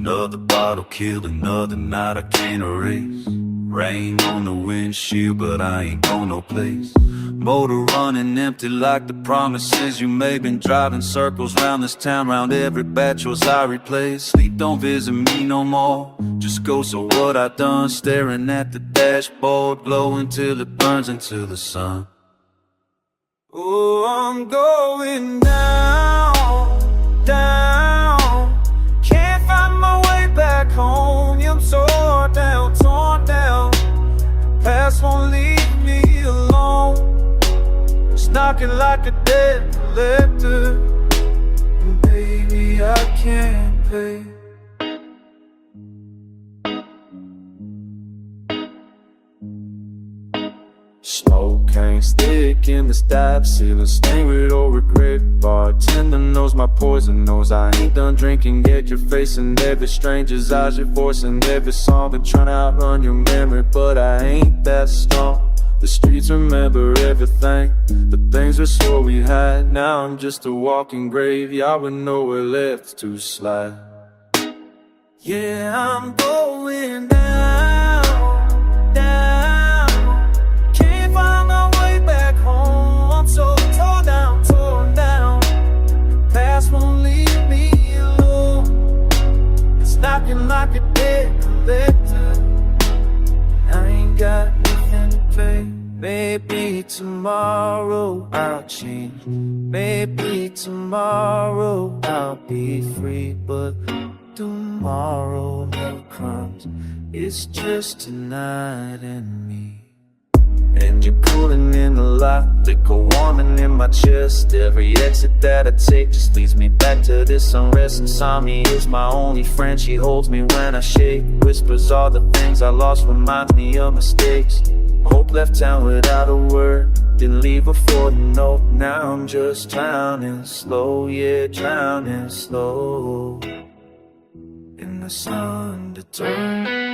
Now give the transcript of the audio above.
another bottle, kill another night I can't erase. Rain on the windshield, but I ain't going no place. Motor running empty like the promises you made. Been driving circles round this town, round every batch was I replaced. Sleep don't visit me no more, just go, so what I done? Staring at the dashboard, glowing till it burns into the sun. Oh, I'm going down, down. Can't find my way back home. I'm torn down, torn down. Past won't leave me alone. It's knocking like a dead collector, and baby, I can't pay. Smoke can't stick in the stab ceiling, stain with old regret. Bartender knows my poison, knows I ain't done drinking yet. You're facing every stranger's eyes, you're voicing every song. Been trying to outrun your memory, but I ain't that strong. The streets remember everything, the things we swore we had. Now I'm just a walking graveyard with nowhere left to slide. Yeah, I'm going down, down. Can't find my way back home. I'm so torn down, torn down. The past won't leave me alone. It's knocking like a dead collector. I ain't got nothing to pay. Maybe tomorrow I'll change. Maybe tomorrow I'll be free. But tomorrow never comes. It's just tonight and me. And you're pulling in the lot, liquor warming in my chest. Every exit that I take just leads me back to this unrest. Insomnia is my only friend, she holds me when I shake. Whispers all the things I lost, reminds me of mistakes. Hope left town without a word, didn't leave before the note. Now I'm just drowning slow, yeah, drowning slow in this undertow.